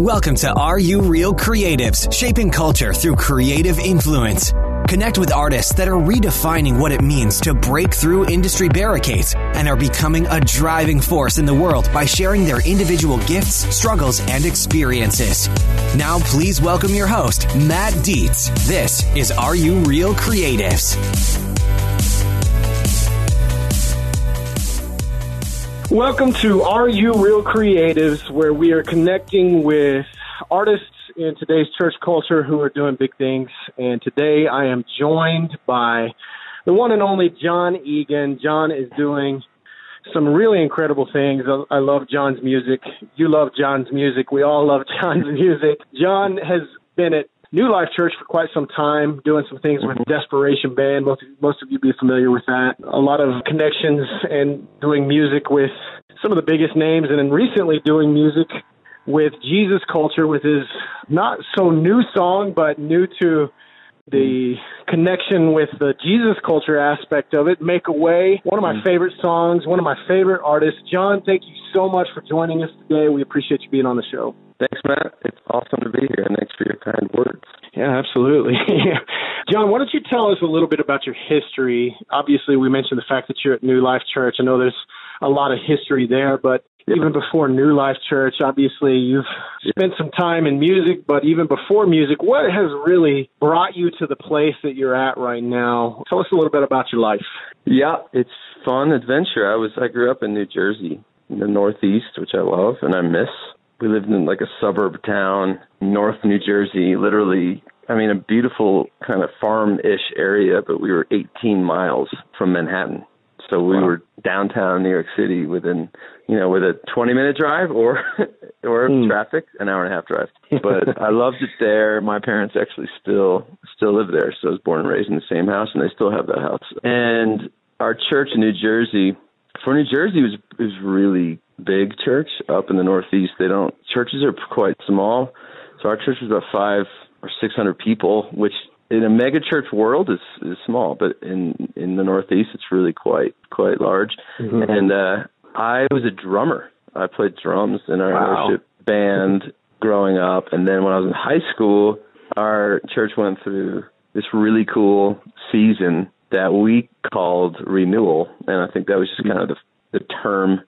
Welcome to Are You Real Creatives, shaping culture through creative influence. Connect with artists that are redefining what it means to break through industry barricades and are becoming a driving force in the world by sharing their individual gifts, struggles, and experiences. Now, please welcome your host, Matt Dietz. This is Are You Real Creatives? Welcome to Are You Real Creatives, where we are connecting with artists in today's church culture who are doing big things. And today I am joined by the one and only John Egan. John is doing some really incredible things. I love John's music. You love John's music. We all love John's music. John has been at New Life Church for quite some time, doing some things with Desperation Band. Most of you be familiar with that. A lot of connections and doing music with some of the biggest names, and then recently doing music with Jesus Culture with his not so new song, but new to the connection with the Jesus Culture aspect of it, Make a Way. One of my favorite songs, one of my favorite artists. John, thank you so much for joining us today. We appreciate you being on the show. Thanks, Matt. It's awesome to be here, and thanks for your kind words. Yeah, absolutely. John, why don't you tell us a little bit about your history? Obviously, we mentioned the fact that you're at New Life Church. I know there's a lot of history there, but even before New Life Church, obviously, you've spent some time in music, but even before music, what has really brought you to the place that you're at right now? Tell us a little bit about your life. Yeah, it's fun adventure. I grew up in New Jersey, in the Northeast, which I love and I miss. We lived in like a suburb town, North New Jersey, literally, a beautiful kind of farm-ish area, but we were 18 miles from Manhattan. So we were downtown New York City within, with a 20-minute drive or traffic, an hour and a half drive. But I loved it there. My parents actually still live there. So I was born and raised in the same house, and they still have that house. And our church in New Jersey, for New Jersey, it was really big church up in the Northeast. Churches are quite small. So our church was about 500 or 600 people, which in a mega church world is small, but in the Northeast, it's really quite large. Mm-hmm. And I was a drummer. I played drums in our worship band growing up. And then when I was in high school, our church went through this really cool season that we called renewal. And I think that was just kind of the term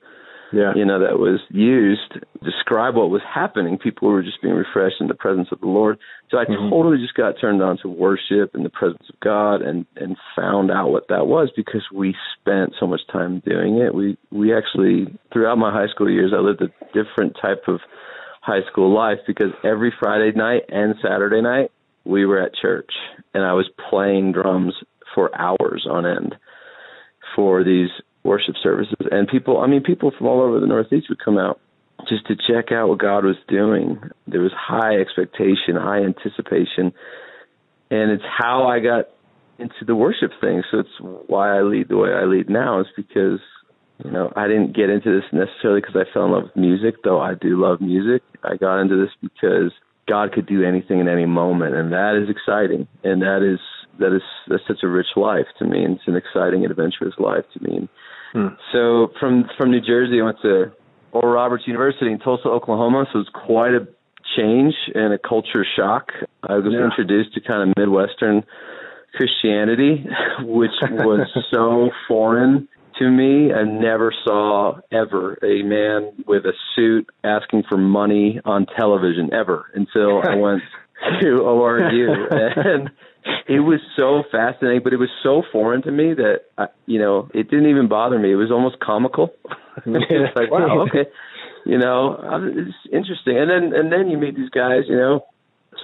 that was used to describe what was happening. People were just being refreshed in the presence of the Lord. So I totally just got turned on to worship in the presence of God and found out what that was because we spent so much time doing it. We actually, throughout my high school years, I lived a different type of high school life because every Friday night and Saturday night, we were at church. And I was playing drums for hours on end for these worship services. And people from all over the Northeast would come out just to check out what God was doing. There was high expectation, high anticipation, and it's how I got into the worship thing. So it's why I lead the way I lead now is because, I didn't get into this necessarily because I fell in love with music, though I do love music. I got into this because God could do anything in any moment, and that is exciting, and that's such a rich life to me, and it's an exciting and adventurous life to me. So from New Jersey, I went to Oral Roberts University in Tulsa, Oklahoma, so it was quite a change and a culture shock. I was introduced to kind of Midwestern Christianity, which was so foreign to me. I never saw ever a man with a suit asking for money on television ever until I went to ORU. And it was so fascinating, but it was so foreign to me that, it didn't even bother me. It was almost comical. It's like, wow, okay. It's interesting. And then you meet these guys,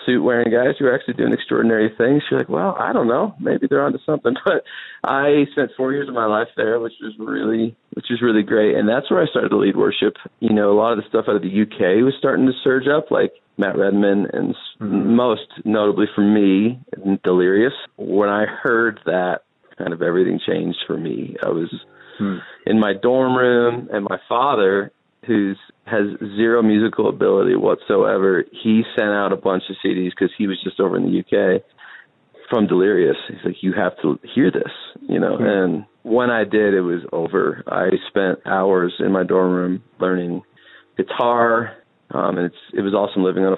suit-wearing guys who are actually doing extraordinary things. You're like, well, I don't know. Maybe they're onto something. But I spent 4 years of my life there, which was really great. And that's where I started to lead worship. A lot of the stuff out of the UK was starting to surge up, like Matt Redman, and most notably for me, Delirious. When I heard that, kind of everything changed for me. I was in my dorm room, and my father, who has zero musical ability whatsoever, he sent out a bunch of CDs because he was just over in the UK from Delirious. He's like, you have to hear this, and when I did, it was over. I spent hours in my dorm room learning guitar, And it was awesome living on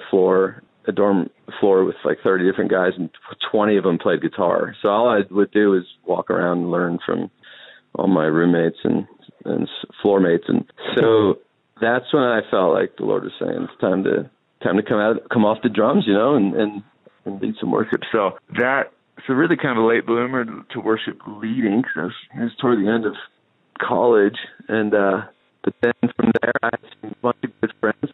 a dorm floor with like 30 different guys, and 20 of them played guitar. So all I would do is walk around and learn from all my roommates and floor mates. And so that's when I felt like the Lord was saying, it's time to come off the drums, and lead some worship. So really kind of a late bloomer to worship leading, because it was toward the end of college. And but then from there, I had a bunch of good friends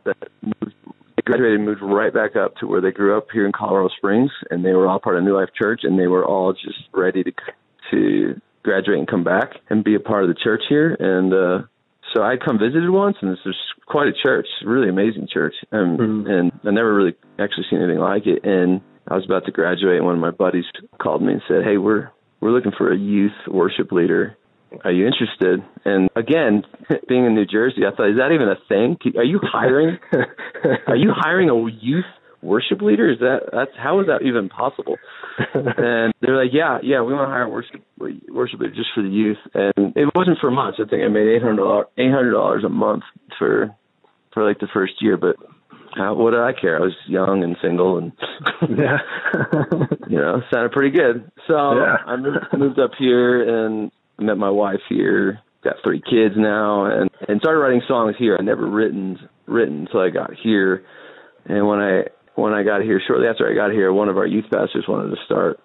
that moved. They graduated and moved right back up to where they grew up here in Colorado Springs, and they were all part of New Life Church, and they were all just ready to graduate and come back and be a part of the church here. And so I come visited once, and this was quite a church, really amazing church, and I never really actually seen anything like it. And I was about to graduate, and one of my buddies called me and said, "Hey, we're looking for a youth worship leader. Are you interested?" And again, being in New Jersey, I thought, is that even a thing? Are you hiring? Are you hiring a youth worship leader? How is that even possible? And they're like, yeah, we want to hire a worship leader just for the youth. And it wasn't for much. I think I made $800 a month for like the first year. But what did I care? I was young and single, and sounded pretty good. So I moved up here and met my wife here. Got 3 kids now, and started writing songs here. I never written until I got here. And when I got here, shortly after I got here, one of our youth pastors wanted to start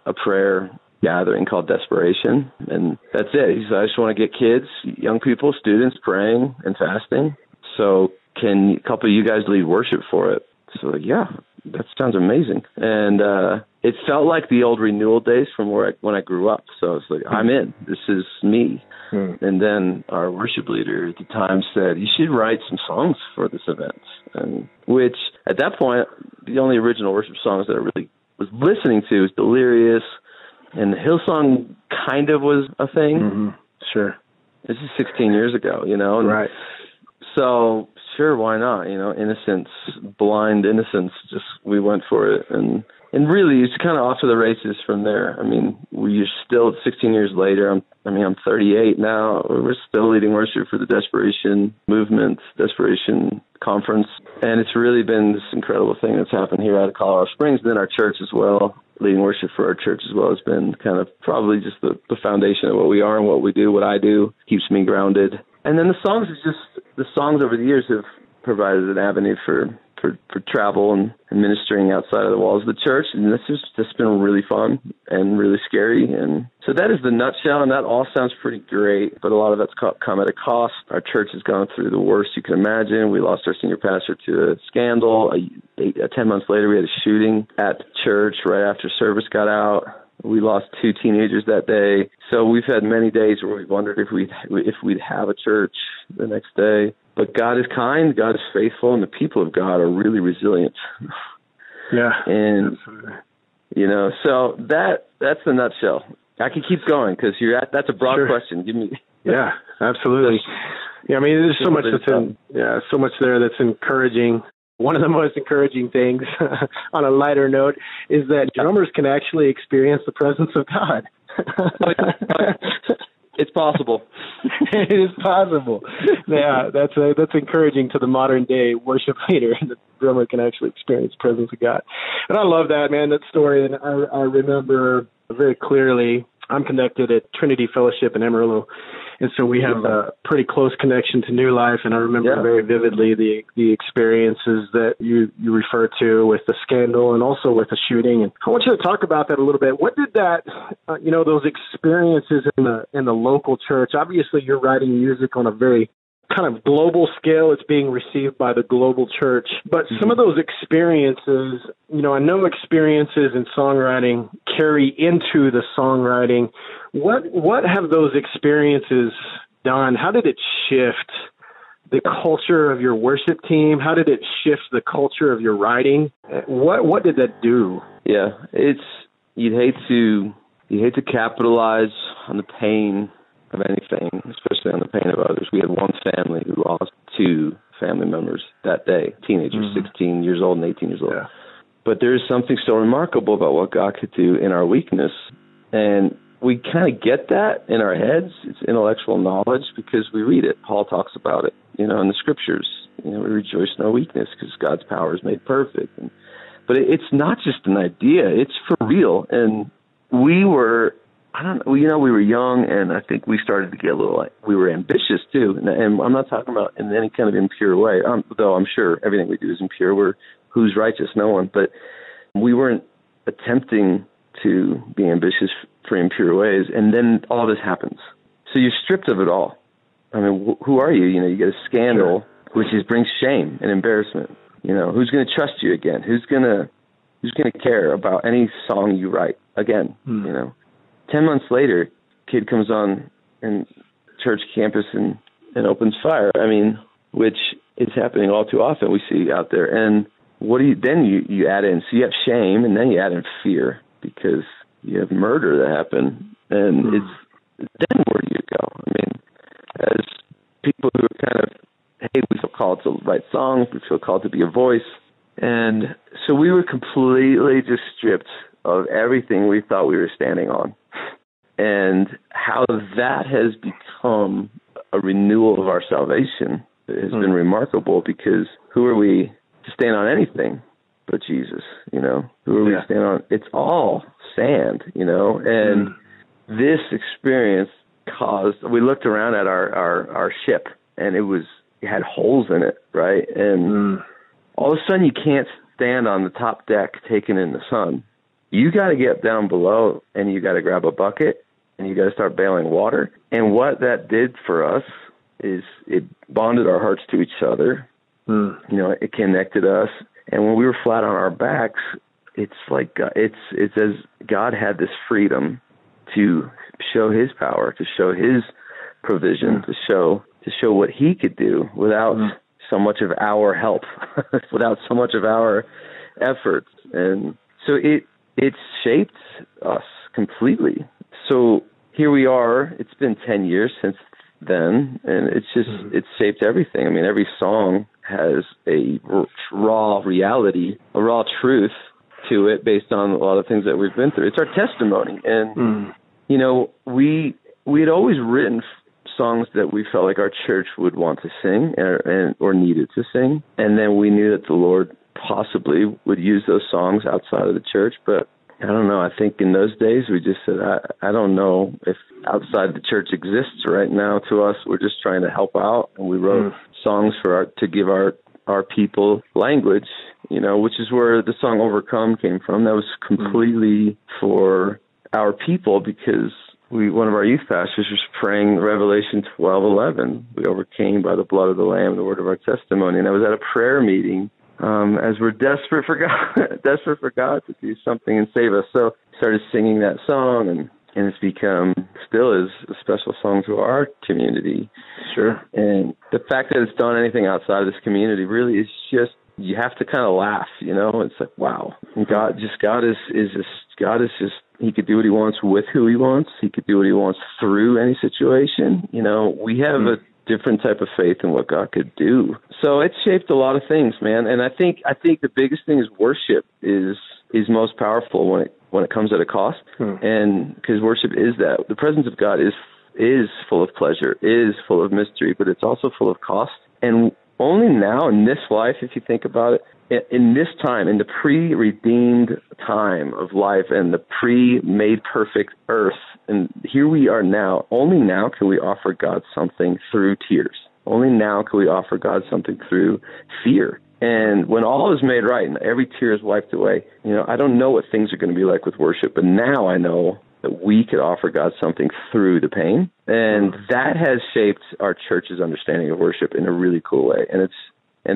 a prayer gathering called Desperation. And that's it. He said, I just want to get kids, young people, students praying and fasting. So can a couple of you guys lead worship for it? So yeah, that sounds amazing. And it felt like the old Renewal days from when I grew up. So I was like, I'm in. This is me. And then our worship leader at the time said, you should write some songs for this event. And which at that point, the only original worship songs that I really was listening to was Delirious, and the Hillsong kind of was a thing. Mm-hmm. Sure. This is 16 years ago, and right. So sure, why not? Innocence, blind innocence. Just we went for it, and really it's kind of off to the races from there. I mean, we're still 16 years later. I'm 38 now. We're still leading worship for the Desperation Movement, Desperation Conference, and it's really been this incredible thing that's happened here out of Colorado Springs. Then our church as well. Leading worship for our church as well has been kind of probably just the foundation of what we are and what we do. What I do keeps me grounded. And then the songs over the years have provided an avenue for travel and ministering outside of the walls of the church. And this has just been really fun and really scary. And so that is the nutshell, and that all sounds pretty great, but a lot of that's come at a cost. Our church has gone through the worst you can imagine. We lost our senior pastor to a scandal. 10 months later, we had a shooting at the church right after service got out. We lost 2 teenagers that day. So we've had many days where we've wondered if we'd have a church the next day. But God is kind, God is faithful, and the people of God are really resilient. Yeah. And, so that's the nutshell. I can keep going because that's a broad question. Give me. Yeah, absolutely. Yeah, I mean, there's so much so much there that's encouraging. One of the most encouraging things on a lighter note is that drummers can actually experience the presence of God. It's possible. It is possible. Yeah, that's encouraging to the modern day worship leader. The drummer can actually experience the presence of God. And I love that, man, that story. And I remember very clearly, I'm connected at Trinity Fellowship in Amarillo. And so we have a pretty close connection to New Life, and I remember very vividly the experiences that you refer to with the scandal and also with the shooting. And I want you to talk about that a little bit. What did that, those experiences in the local church? Obviously, you're writing music on a very kind of global scale. It's being received by the global church. But some of those experiences, I know experiences in songwriting carry into the songwriting. What have those experiences done? How did it shift the culture of your worship team? How did it shift the culture of your writing? What did that do? Yeah, you'd hate to capitalize on the pain of anything, especially on the pain of others. We had one family who lost 2 family members that day, teenagers, 16 years old and 18 years old. Yeah. But there is something so remarkable about what God could do in our weakness. And we kind of get that in our heads. It's intellectual knowledge because we read it. Paul talks about it, in the scriptures. We rejoice in our weakness because God's power is made perfect. But it's not just an idea. It's for real. And we were young, and I think we started to get a little, we were ambitious too. And I'm not talking about in any kind of impure way, though I'm sure everything we do is impure. Who's righteous? No one. But we weren't attempting to be ambitious for impure ways. And then all this happens. So you're stripped of it all. I mean, who are you? You get a scandal, which brings shame and embarrassment. Who's going to trust you again? Who's going to care about any song you write again? 10 months later, kid comes on in church campus and opens fire. I mean, which is happening all too often. We see out there. And what do you add in? So you have shame, and then you add in fear because you have murder that happened. And then where do you go? I mean, as people who are kind of, hey, we feel called to write songs, we feel called to be a voice. And so we were completely just stripped of everything we thought we were standing on. And how that has become a renewal of our salvation has been remarkable, because who are we to stand on anything but Jesus? Who are we to stand on? It's all sand, and this experience we looked around at our ship, and it had holes in it, right? And all of a sudden you can't stand on the top deck taking in the sun. You got to get down below, and you got to grab a bucket, and you got to start bailing water. And what that did for us is it bonded our hearts to each other. It connected us. And when we were flat on our backs, it's like it's as God had this freedom to show His power, to show His provision, to show what He could do without so much of our help, without so much of our efforts. And so it's shaped us completely. So here we are. It's been 10 years since then, and it's just it's shaped everything. I mean, every song has a raw reality, a raw truth to it based on a lot of things that we've been through. It's our testimony. And, we had always written songs that we felt like our church would want to sing or needed to sing. And then we knew that the Lord possibly would use those songs outside of the church. But I don't know. I think in those days we just said, I don't know if outside the church exists right now to us. We're just trying to help out. And we wrote songs to give our people language, which is where the song Overcome came from. That was completely for our people, because one of our youth pastors was praying Revelation 12:11. We overcame by the blood of the Lamb, the word of our testimony. And I was at a prayer meeting as we're desperate for God to do something and save us. So I started singing that song, and it's still is a special song to our community. Sure. And the fact that it's done anything outside of this community really is just, you have to kind of laugh, It's like, wow. And God is just, He could do what He wants with who He wants. He could do what He wants through any situation. We have a different type of faith in what God could do. So it's shaped a lot of things, man. And I think the biggest thing is worship is most powerful when it comes at a cost. And because worship is that. The presence of God is full of pleasure, is full of mystery, but it's also full of cost. And only now in this life, if you think about it, in this time, in the pre-redeemed time of life and the pre-made perfect earth, and here we are now, only now can we offer God something through tears. Only now can we offer God something through fear. And when all is made right and every tear is wiped away, I don't know what things are going to be like with worship, but now I know that we could offer God something through the pain. And that has shaped our church's understanding of worship in a really cool way. And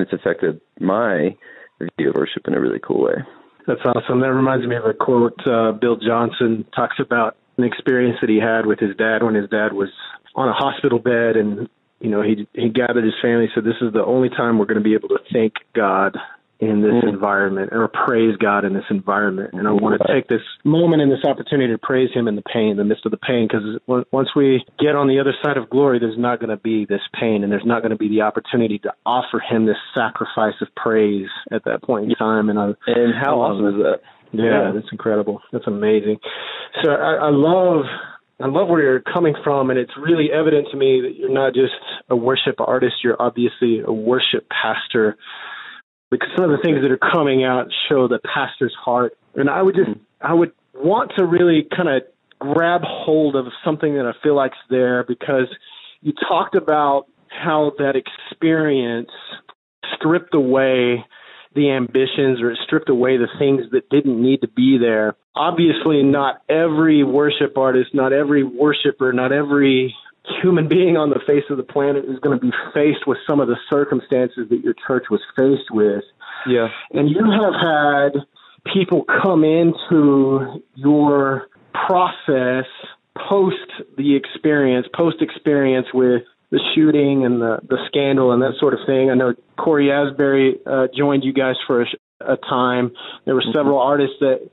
it's affected my view of worship in a really cool way. That's awesome. That reminds me of a quote. Bill Johnson talks about an experience that he had with his dad when his dad was on a hospital bed, and he gathered his family. Said, "This is the only time we're going to be able to thank God in this environment, or praise God in this environment. And I want to take this moment and this opportunity to praise Him in the midst of the pain, because once we get on the other side of glory, there's not going to be this pain, and there's not going to be the opportunity to offer Him this sacrifice of praise at that point in time." And how awesome is that? Yeah, that's incredible. That's amazing. So I love I love where you're coming from, and it's really evident to me that you're not just a worship artist, you're obviously a worship pastor, because some of the things that are coming out show the pastor's heart. And I would want to really kind of grab hold of something that I feel like's there, because you talked about how that experience stripped away the ambitions, or it stripped away the things that didn't need to be there. Obviously, not every worship artist, not every worshiper, not every human being on the face of the planet is going to be faced with some of the circumstances that your church was faced with. Yeah. And you have had people come into your process post-experience with the shooting and the scandal and that sort of thing. I know Corey Asbury joined you guys for a time. There were several artists that,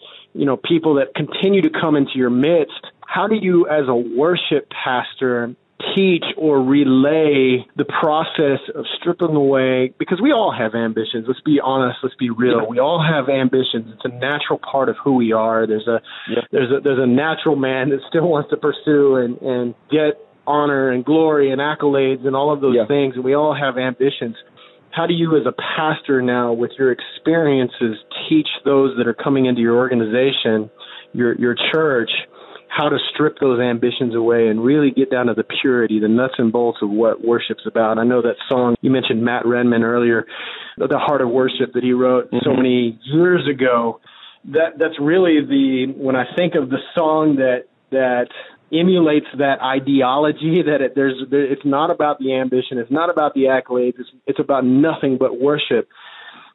people that continue to come into your midst. How do you, as a worship pastor, teach or relay the process of stripping away? Because we all have ambitions. Let's be honest. Let's be real. Yeah. We all have ambitions. It's a natural part of who we are. There's a natural man that still wants to pursue and get honor and glory and accolades and all of those things, and we all have ambitions. How do you, as a pastor now, with your experiences, teach those that are coming into your organization, your church, how to strip those ambitions away and really get down to the purity, the nuts and bolts of what worship's about? I know that song, you mentioned Matt Redman earlier, The Heart of Worship, that he wrote so many years ago. That's really when I think of the song that emulates that ideology, that it's not about the ambition, it's not about the accolades, it's about nothing but worship.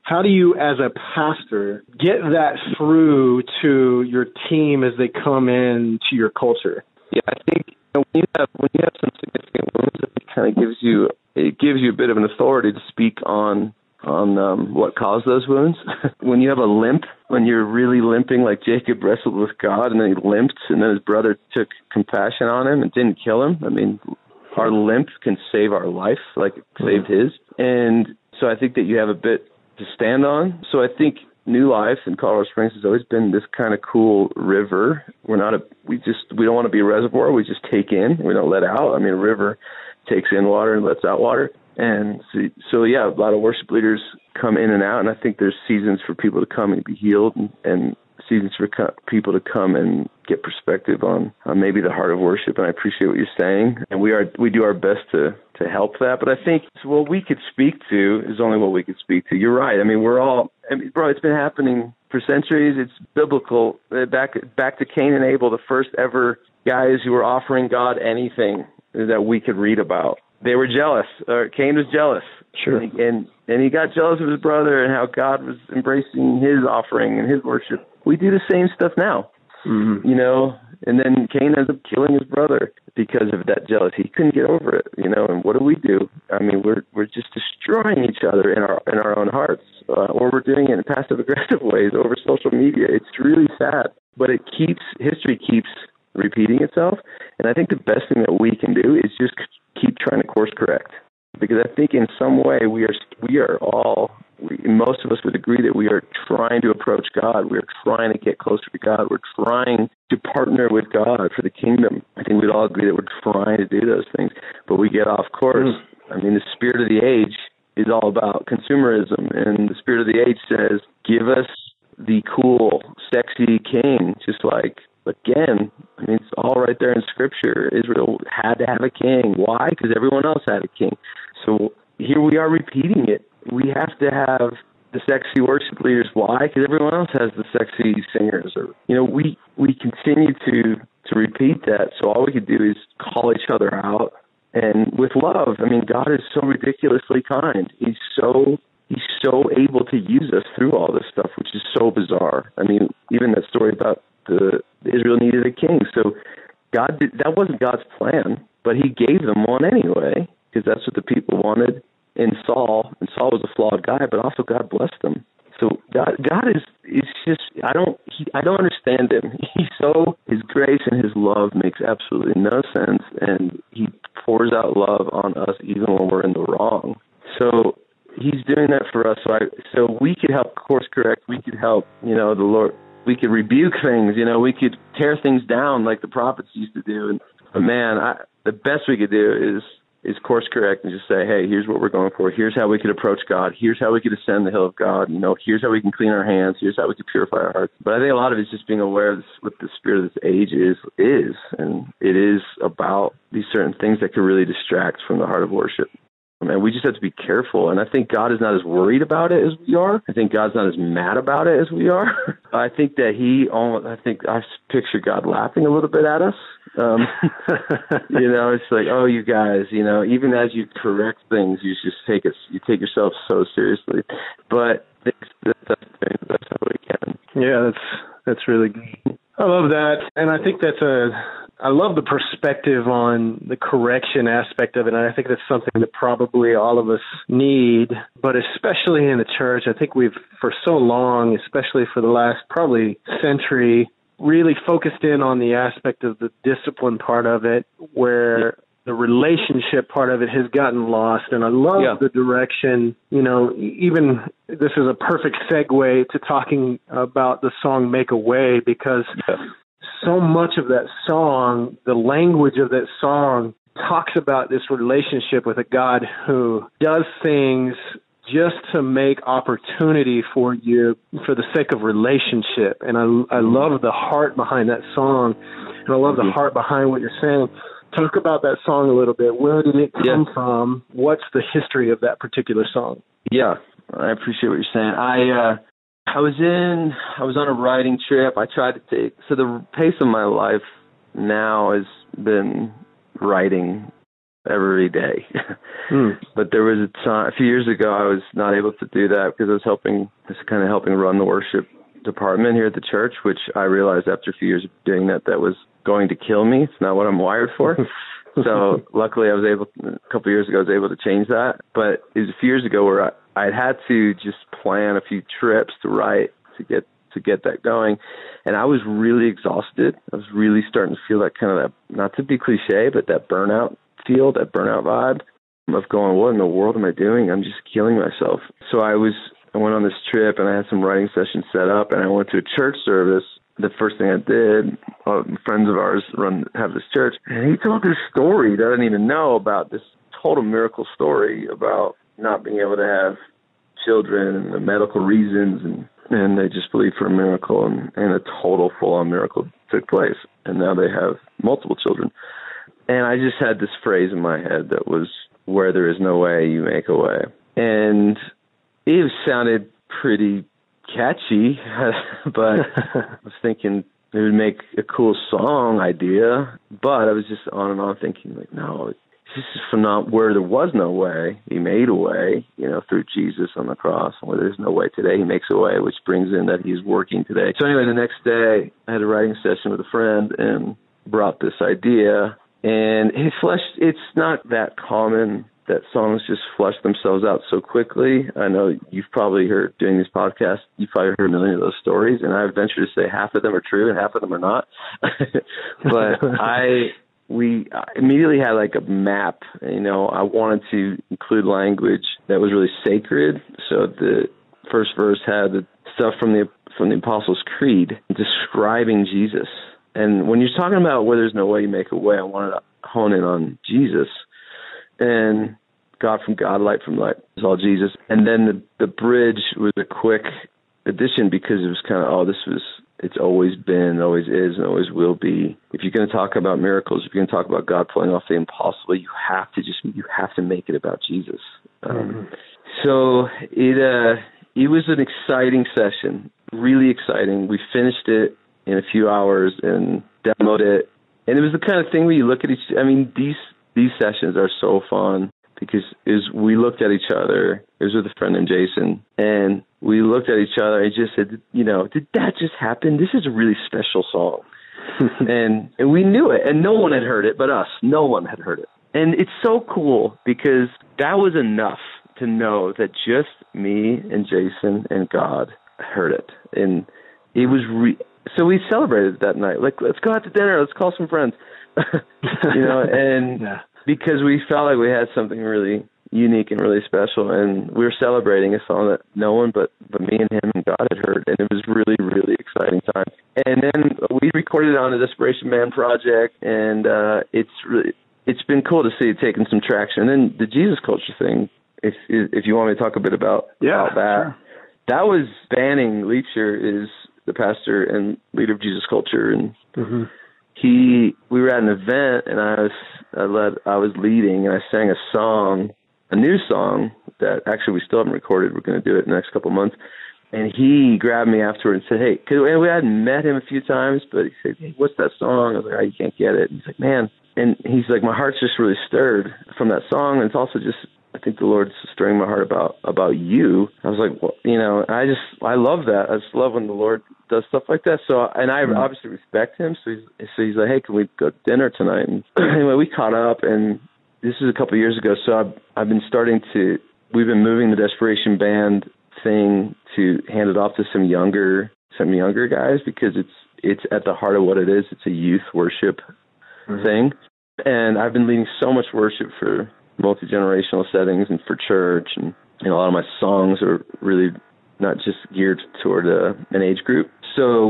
How do you, as a pastor, get that through to your team as they come in to your culture? Yeah, I think when you have some significant wounds, it kind of gives you a bit of an authority to speak on what caused those wounds. When you have a limp, when you're really limping, like Jacob wrestled with God and then he limped, and then his brother took compassion on him and didn't kill him. I mean, our limp can save our life like it saved his. And so I think that you have a bit to stand on. So I think New Life in Colorado Springs has always been this kind of cool river. We don't want to be a reservoir. We just take in. We don't let out. I mean, a river takes in water and lets out water. And so a lot of worship leaders come in and out, and I think there's seasons for people to come and be healed, and seasons for people to come and get perspective on maybe the heart of worship. And I appreciate what you're saying, and we do our best to help that. But I think what we could speak to is only what we could speak to. You're right. I mean, bro, it's been happening for centuries. It's biblical. Back to Cain and Abel, the first ever guys who were offering God anything that we could read about. They were jealous, or Cain was jealous. Sure. And he got jealous of his brother and how God was embracing his offering and his worship. We do the same stuff now, and then Cain ends up killing his brother because of that jealousy. He couldn't get over it, and what do? I mean, we're just destroying each other in our own hearts, or we're doing it in passive-aggressive ways over social media. It's really sad, but history keeps repeating itself, and I think the best thing that we can do is just keep trying to course correct, because I think in some way most of us would agree that we are trying to approach God. We're trying to get closer to God. We're trying to partner with God for the kingdom. I think we'd all agree that we're trying to do those things, but we get off course. I mean, the spirit of the age is all about consumerism, and the spirit of the age says, give us the cool, sexy king, just like, again, I mean, it's all right there in Scripture. Israel had to have a king. Why? Because everyone else had a king. So here we are repeating it. We have to have the sexy worship leaders. Why? Because everyone else has the sexy singers. Or we continue to repeat that. So all we could do is call each other out, and with love. I mean, God is so ridiculously kind. He's so able to use us through all this stuff, which is so bizarre. I mean, even that story about Israel needed a king. So that wasn't God's plan, but he gave them one anyway, because that's what the people wanted in Saul. And Saul was a flawed guy, but also God blessed him. So God is just, I don't understand him. His grace and his love makes absolutely no sense, and he pours out love on us even when we're in the wrong. So he's doing that for us. So we could help course correct. We could help, the we could rebuke things, we could tear things down like the prophets used to do. But man, the best we could do is course correct and just say, hey, here's what we're going for. Here's how we could approach God. Here's how we could ascend the hill of God. Here's how we can clean our hands. Here's how we can purify our hearts. But I think a lot of it's just being aware of what the spirit of this age is. And it is about these certain things that could really distract from the heart of worship. And we just have to be careful. And I think God is not as worried about it as we are. I think God's not as mad about it as we are. I think that I picture God laughing a little bit at us. It's like, oh, you guys, even as you correct things, you just you take yourself so seriously. But that's how we can. Yeah, that's really good. I love that. And I think I love the perspective on the correction aspect of it. And I think that's something that probably all of us need, but especially in the church, I think we've, for so long, especially for the last probably century, really focused in on the aspect of the discipline part of it, where the relationship part of it has gotten lost. And I love the direction, even this is a perfect segue to talking about the song Make a Way, because so much of that song, the language of that song, talks about this relationship with a God who does things just to make opportunity for you for the sake of relationship. And I love the heart behind that song, and I love the heart behind what you're saying. Talk about that song a little bit. Where did it come from? What's the history of that particular song? Yeah, I appreciate what you're saying. I was on a writing trip. So the pace of my life now has been writing every day. But there was a few years ago, I was not able to do that because I was helping run the worship department here at the church, which I realized after a few years of doing that was going to kill me. It's not what I'm wired for. So luckily a couple of years ago, I was able to change that. But it was a few years ago where I had to just plan a few trips to write to get that going. And I was really exhausted. I was really starting to feel that kind of, that, not to be cliche, but that burnout vibe of going, what in the world am I doing? I'm just killing myself. So I went on this trip and I had some writing sessions set up, and I went to a church service. The first thing I did, friends of ours have this church, and he told this story that I didn't even know about, this total miracle story about not being able to have children and the medical reasons, and they just believed for a miracle, and a total full-on miracle took place, and now they have multiple children. And I just had this phrase in my head that was, where there is no way, you make a way. And it sounded pretty catchy, but I was thinking it would make a cool song idea. But I was just on and on thinking, like, no, this is phenomenal. Where there was no way, he made a way, through Jesus on the cross. And where there's no way today, he makes a way, which brings in that he's working today. So anyway, the next day, I had a writing session with a friend and brought this idea. And it's not that common that songs just flesh themselves out so quickly. I know you've probably heard, doing these podcasts, you've probably heard a million of those stories, and I venture to say half of them are true and half of them are not. But we immediately had like a map. I wanted to include language that was really sacred. So the first verse had the stuff from the Apostles' Creed describing Jesus. And when you're talking about where there's no way, you make a way, I wanted to hone in on Jesus. And God from God, light from light is all Jesus. And then the bridge was a quick addition because it was kind of, it's always been, always is, and always will be. If you're going to talk about miracles, if you're going to talk about God pulling off the impossible, you have to make it about Jesus. So it was an exciting session, really exciting. We finished it in a few hours and demoed it. And it was the kind of thing where you look at these sessions are so fun because we looked at each other. It was with a friend named Jason, and we looked at each other and just said, did that just happen? This is a really special song. and we knew it, and no one had heard it but us. No one had heard it. And it's so cool because that was enough to know that just me and Jason and God heard it. And it was so we celebrated that night. Like, let's go out to dinner. Let's call some friends. And because we felt like we had something really unique and really special. And we were celebrating a song that no one but me and him and God had heard, and it was really, really exciting time. And then we recorded it on the Desperation Band project, and it's been cool to see it taking some traction. And then the Jesus Culture thing, if you want me to talk a bit about that. Sure. That was Banning Leacher is the pastor and leader of Jesus Culture, and we were at an event, and I was leading, and I sang a new song that actually we still haven't recorded. We're going to do it in the next couple of months. And he grabbed me afterward and said, hey, and we hadn't met him a few times, but he said, hey, what's that song? I was like, oh, you can't get it. And he's like, man. And he's like, my heart's just really stirred from that song. And it's also just, I think the Lord's stirring my heart about you. I was like, well, I love that. I just love when the Lord does stuff like that. So, and I obviously respect him. So he's like, hey, can we go to dinner tonight? And anyway, we caught up, and this is a couple of years ago. So I've been we've been moving the Desperation Band thing to hand it off to some younger guys, because it's at the heart of what it is. It's a youth worship thing. And I've been leading so much worship for multi-generational settings and for church, and a lot of my songs are really not just geared toward an age group. So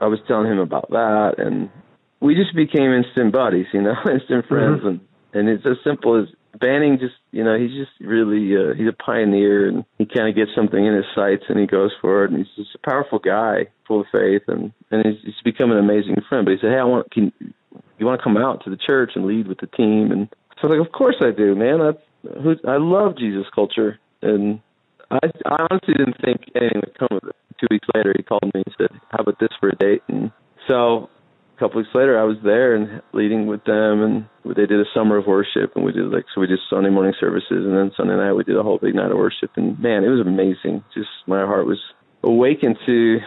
I was telling him about that, and we just became instant buddies, instant friends. And it's as simple as Banning. Just, he's just really, he's a pioneer, and he kind of gets something in his sights and he goes for it. And he's just a powerful guy, full of faith, and he's become an amazing friend. But he said, hey, you want to come out to the church and lead with the team? And so I was like, of course I do, man. I love Jesus Culture. And I honestly didn't think anything would come of it. 2 weeks later, he called me and said, how about this for a date? And so a couple weeks later, I was there and leading with them, and they did a summer of worship, and we did Sunday morning services, and then Sunday night we did a whole big night of worship. And man, it was amazing. Just my heart was awakened to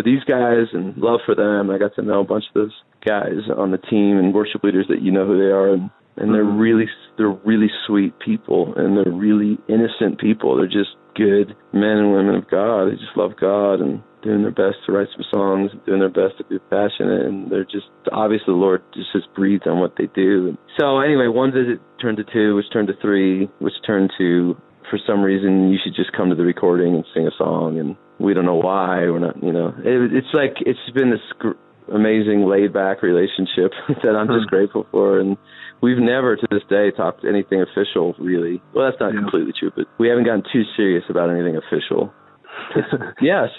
these guys and love for them. I got to know a bunch of those guys on the team and worship leaders that who they are, and they're really sweet people, and they're really innocent people. They're just good men and women of God. They just love God and doing their best to write some songs, doing their best to be passionate, and they're just, obviously the Lord just has breathed on what they do. And so anyway, one visit turned to two, which turned to three, which turned to, for some reason, you should just come to the recording and sing a song, and we don't know why. We're not, it's been this amazing laid-back relationship that I'm just grateful for, and we've never to this day talked anything official, really. Well, that's not completely true, but we haven't gotten too serious about anything official.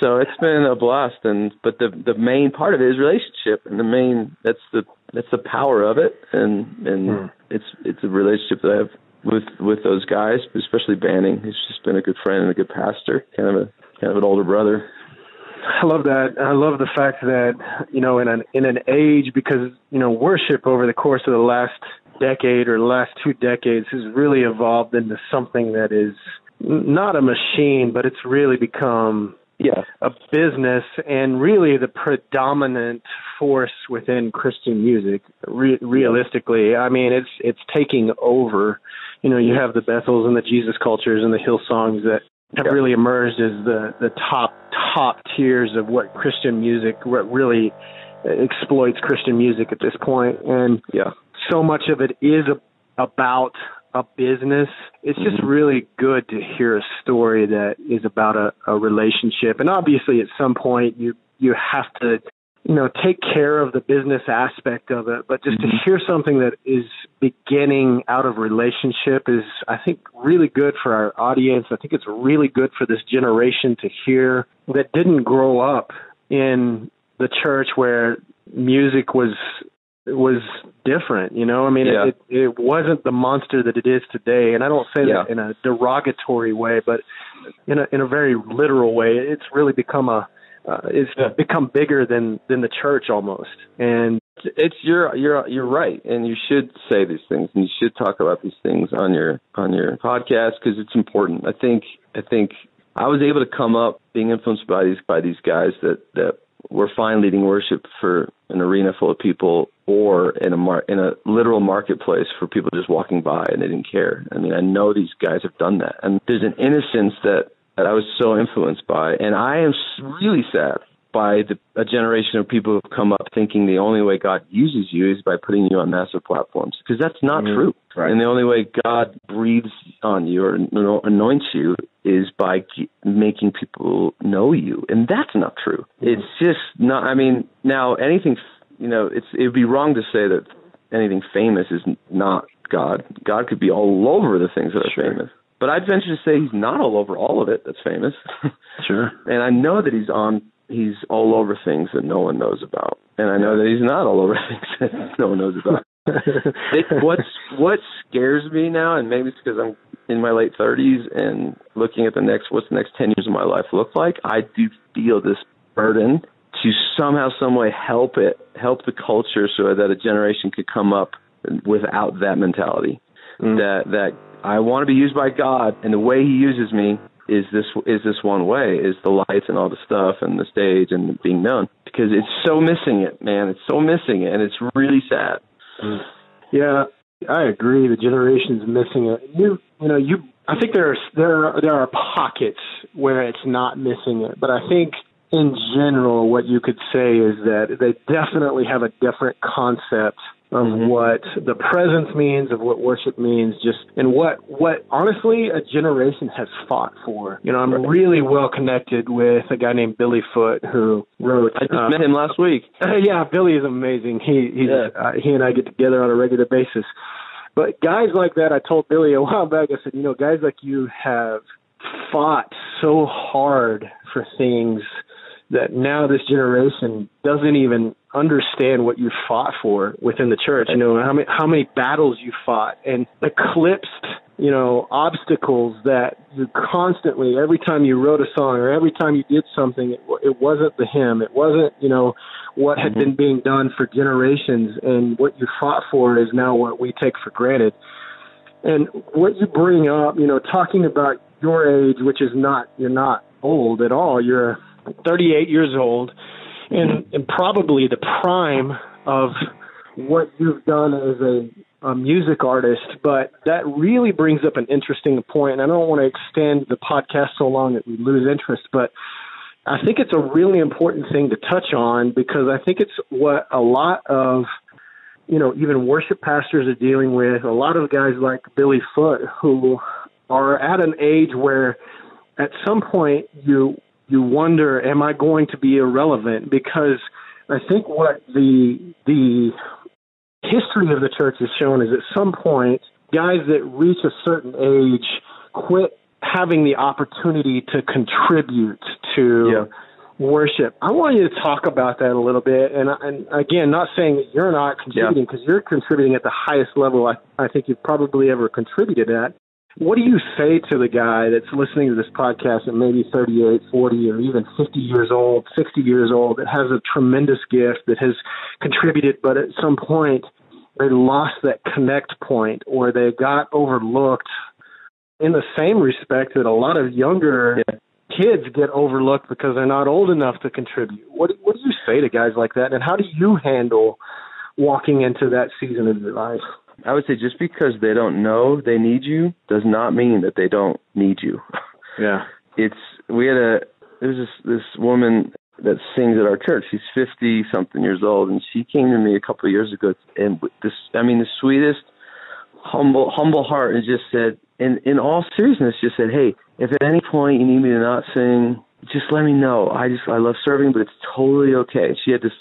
So it's been a blast, but the main part of it is relationship, and that's the power of it, and it's a relationship that I have with those guys, especially Banning. He's just been a good friend and a good pastor, kind of an older brother. I love that. I love the fact that, in an age, because, worship over the course of the last decade or the last 2 decades has really evolved into something that is not a machine, but it's really become a business, and really the predominant force within Christian music, realistically. I mean, it's taking over. You have the Bethels and the Jesus Cultures and the Hillsongs that have really emerged as the top tiers of what Christian music, what really exploits Christian music at this point. And so much of it is about a business. It's just really good to hear a story that is about a relationship. And obviously at some point you have to, take care of the business aspect of it. But just to hear something that is beginning out of relationship is, I think, really good for our audience. I think it's really good for this generation to hear that didn't grow up in the church where music was different, it wasn't the monster that it is today. And I don't say that in a derogatory way, but in a very literal way. It's really become become bigger than the church almost. And you're right, and you should say these things, and you should talk about these things on your podcast, because it's important. I think I was able to come up being influenced by these guys that were fine leading worship for an arena full of people, or in a literal marketplace for people just walking by and they didn't care. I mean, I know these guys have done that, and there's an innocence that I was so influenced by, and I am really sad by a generation of people who've come up thinking the only way God uses you is by putting you on massive platforms, because that's not true. Right. And the only way God breathes on you or anoints you is by making people know you. And that's not true. It's just not, I mean, now anything, it would be wrong to say that anything famous is not God. God could be all over the things that are famous. But I'd venture to say he's not all over all of it that's famous. Sure. And I know that he's all over things that no one knows about. And I know that he's not all over things that no one knows about. What scares me now, and maybe it's because I'm in my late 30s and looking at what's the next 10 years of my life look like, I do feel this burden to somehow, some way help the culture so that a generation could come up without that mentality. That I want to be used by God, and the way he uses me is this one way, is the lights and all the stuff and the stage and being known, because it's so missing it, man. It's so missing it, and it's really sad. Yeah, I agree. The generation's missing it. I think there are pockets where it's not missing it, but I think in general, what you could say is that they definitely have a different concept of what the presence means, of what worship means, and what honestly a generation has fought for. I'm really well connected with a guy named Billy Foote who wrote. I just met him last week. Yeah, Billy is amazing. He and I get together on a regular basis. But guys like that, I told Billy a while back, I said, guys like you have fought so hard for things that now this generation doesn't even understand what you fought for within the church. How many battles you fought and eclipsed, obstacles that you constantly, every time you wrote a song or every time you did something, it wasn't the hymn. It wasn't, what had been being done for generations, and what you fought for is now what we take for granted. And what you bring up, talking about your age, which is you're not old at all. You're 38 years old, and probably the prime of what you've done as a music artist. But that really brings up an interesting point, and I don't want to extend the podcast so long that we lose interest, but I think it's a really important thing to touch on, because I think it's what a lot of, even worship pastors are dealing with, a lot of guys like Billy Foote, who are at an age where at some point you wonder, am I going to be irrelevant? Because I think what the history of the church has shown is at some point, guys that reach a certain age quit having the opportunity to contribute to worship. I want you to talk about that a little bit. And again, not saying that you're not contributing, because you're contributing at the highest level I think you've probably ever contributed at. What do you say to the guy that's listening to this podcast at maybe 38, 40, or even 50 years old, 60 years old, that has a tremendous gift, that has contributed, but at some point they lost that connect point, or they got overlooked in the same respect that a lot of younger kids get overlooked because they're not old enough to contribute? What do you say to guys like that, and how do you handle walking into that season of your life? I would say just because they don't know they need you does not mean that they don't need you. Yeah. There's this woman that sings at our church. She's 50-something years old, and she came to me a couple of years ago, and the sweetest, humble heart, and just said, in all seriousness, just said, hey, if at any point you need me to not sing, just let me know. I love serving, but it's totally okay. She had this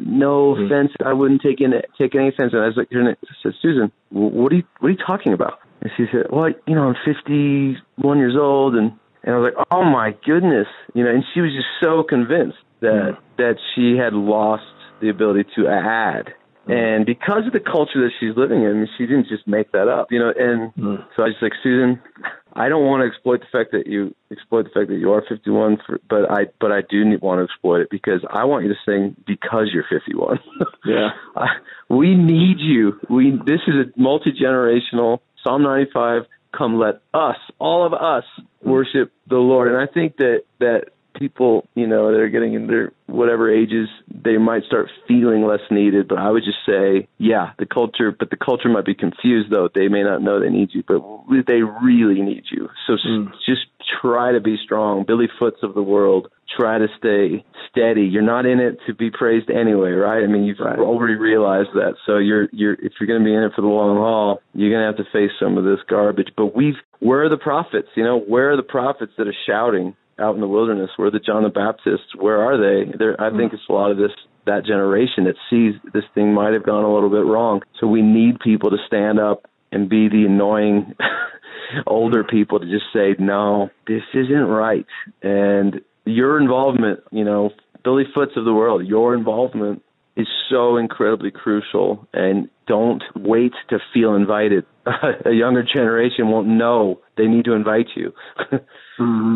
no offense. I wouldn't take any offense. And I was like, I said, Susan, what are you talking about? And she said, well, I'm 51 years old, and I was like, oh my goodness, and she was just so convinced that she had lost the ability to add. And because of the culture that she's living in, she didn't just make that up, and so I was like, Susan, I don't want to exploit the fact that you are 51, but I do want to exploit it, because I want you to sing because you're 51. Yeah. We need you. This is a multi-generational Psalm 95. Come, let us, all of us, worship the Lord. And I think that people, that are getting in their whatever ages, they might start feeling less needed. But I would just say, the culture might be confused, though. They may not know they need you, but they really need you. So just try to be strong. Billy Foots of the world, try to stay steady. You're not in it to be praised anyway, right? I mean, you've already realized that. So if you're going to be in it for the long haul, you're going to have to face some of this garbage. But where are the prophets? Where are the prophets that are shouting out in the wilderness? Where are the John the Baptists? Where are they? I think it's a lot of that generation that sees this thing might have gone a little bit wrong. So we need people to stand up and be the annoying older people to just say, no, this isn't right. And your involvement, Billy Foots of the world, your involvement is so incredibly crucial. And don't wait to feel invited. A younger generation won't know they need to invite you. Mm-hmm.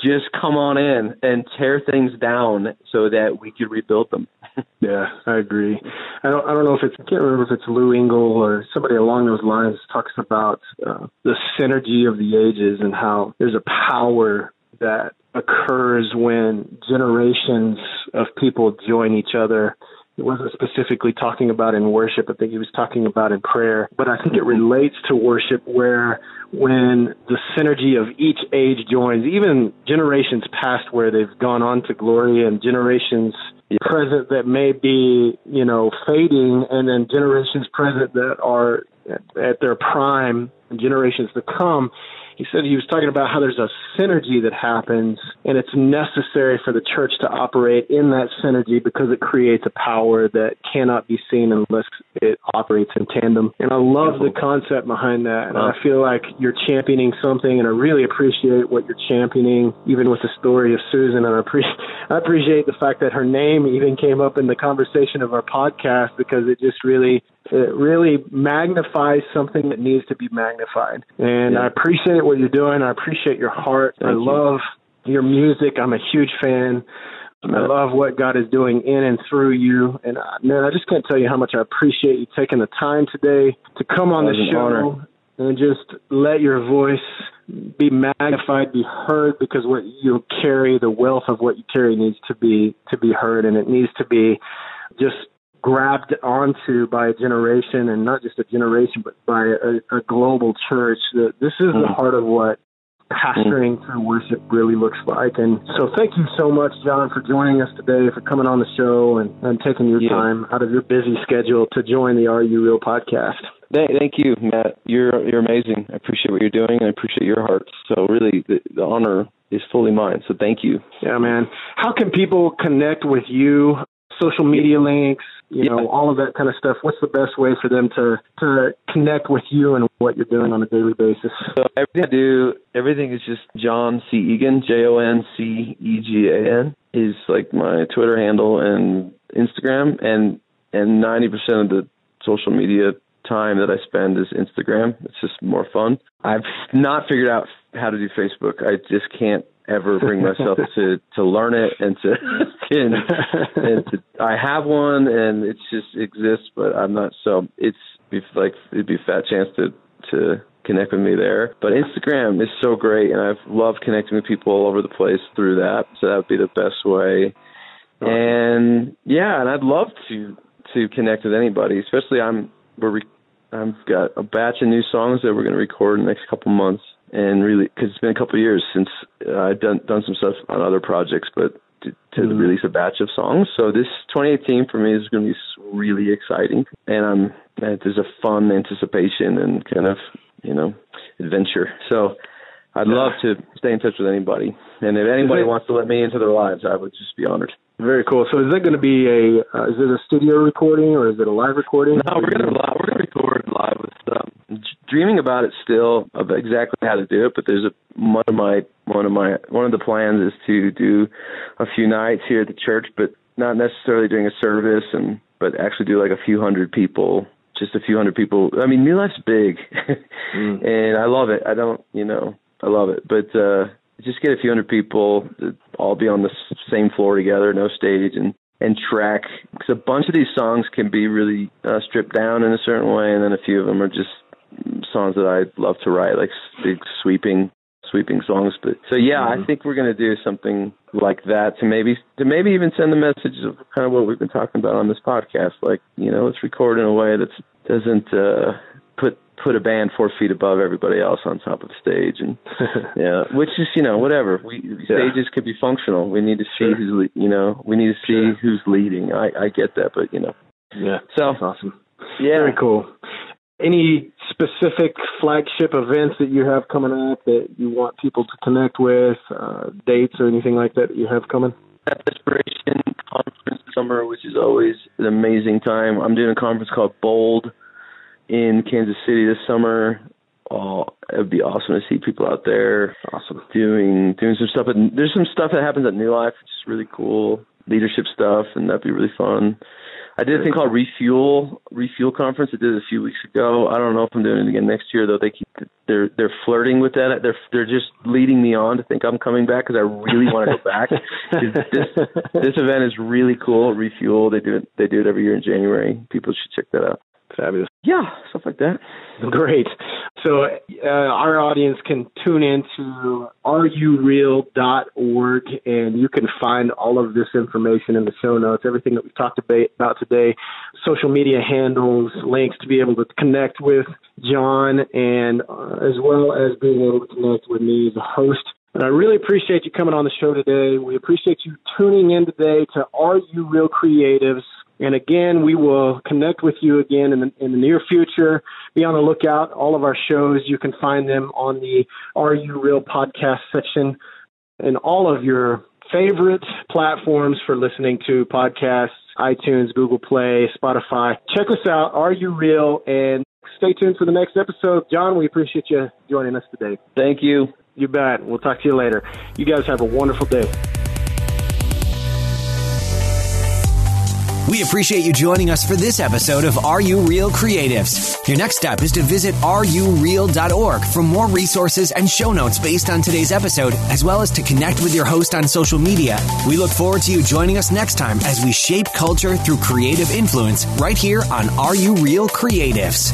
Just come on in and tear things down so that we can rebuild them. Yeah, I agree. I don't know I can't remember if it's Lou Engle or somebody along those lines talks about the synergy of the ages and how there's a power that occurs when generations of people join each other. It wasn't specifically talking about in worship. I think he was talking about in prayer. But I think it relates to worship where when the synergy of each age joins, even generations past where they've gone on to glory and generations present that may be, fading, and then generations present that are at their prime and generations to come. He said he was talking about how there's a synergy that happens, and it's necessary for the church to operate in that synergy because it creates a power that cannot be seen unless it operates in tandem. And I love the concept behind that, and I feel like you're championing something, and I really appreciate what you're championing, even with the story of Susan. And I appreciate the fact that her name even came up in the conversation of our podcast because it really magnifies something that needs to be magnified. And I appreciate what you're doing. I appreciate your heart. I love your music. I'm a huge fan. I love what God is doing in and through you. And man, I just can't tell you how much I appreciate you taking the time today to come on the show and just let your voice be magnified, be heard, because what you carry, the wealth of what you carry needs to be heard, and it needs to be just grabbed onto by a generation, and not just a generation, but by a global church. This is the heart of what pastoring through worship really looks like. And so thank you so much, John, for joining us today, for coming on the show and taking your time out of your busy schedule to join the Are You Real podcast. Thank you, Matt. You're amazing. I appreciate what you're doing, and I appreciate your heart. So really, the honor is fully mine. So thank you. Yeah, man. How can people connect with you? Social media links, all of that kind of stuff. What's the best way for them to connect with you and what you're doing on a daily basis? So everything I do, everything is just John C. Egan, JONCEGAN is like my Twitter handle and Instagram, and 90% of the social media time that I spend is Instagram. It's just more fun. I've not figured out how to do Facebook. I just can't ever bring myself to learn it and to I have one and it just exists, but I'm not. So it'd be a fat chance to connect with me there. But Instagram is so great, and I've loved connecting with people all over the place through that. So that would be the best way. And and I'd love to connect with anybody, especially I've got a batch of new songs that we're going to record in the next couple months. And really, because it's been a couple of years since I've done some stuff on other projects, but to release a batch of songs. So this 2018 for me is going to be really exciting. And there's a fun anticipation and kind of, adventure. So I'd love to stay in touch with anybody. And if anybody wants to let me into their lives, I would just be honored. Very cool. So is that going to be is it a studio recording or is it a live recording? No, we're going to record live with dreaming about it still of exactly how to do it, but there's one of the plans is to do a few nights here at the church, but not necessarily doing a service but actually do like a few hundred people. I mean, New Life's big and I love it. I love it, but just get a few hundred people to all be on the same floor together, no stage, and track. Because a bunch of these songs can be really stripped down in a certain way, and then a few of them are just songs that I love to write, like big sweeping songs. But so I think we're going to do something like that to maybe even send the message of kind of what we've been talking about on this podcast. Like, let's record in a way that doesn't put put a band 4 feet above everybody else on top of the stage, and yeah, which is, whatever. Stages could be functional. We need to see we need to see who's leading. I get that, but yeah, so that's awesome. Yeah, very cool. Any specific flagship events that you have coming up that you want people to connect with, dates or anything like that you have coming? Inspiration Conference this summer, which is always an amazing time. I'm doing a conference called Bold in Kansas City this summer. Oh, it would be awesome to see people out there. Awesome. Doing some stuff. There's some stuff that happens at New Life, which is really cool. Leadership stuff, and that'd be really fun. I did a thing called Refuel Conference. I did it a few weeks ago. I don't know if I'm doing it again next year, though. They're flirting with that. They're just leading me on to think I'm coming back because I really want to go back. This event is really cool. Refuel. They do it every year in January. People should check that out. Fabulous. Yeah, stuff like that. Great. So our audience can tune into rureal.org, and you can find all of this information in the show notes, everything that we've talked about today, social media handles, links to be able to connect with John, and as well as being able to connect with me as a host. And I really appreciate you coming on the show today. We appreciate you tuning in today to Are You Real Creatives? And again, we will connect with you again in the near future. Be on the lookout. All of our shows, you can find them on the Are You Real podcast section and all of your favorite platforms for listening to podcasts, iTunes, Google Play, Spotify. Check us out, Are You Real? And stay tuned for the next episode. John, we appreciate you joining us today. Thank you. You bet. We'll talk to you later. You guys have a wonderful day. We appreciate you joining us for this episode of Are You Real Creatives? Your next step is to visit rureal.org for more resources and show notes based on today's episode, as well as to connect with your host on social media. We look forward to you joining us next time as we shape culture through creative influence right here on Are You Real Creatives?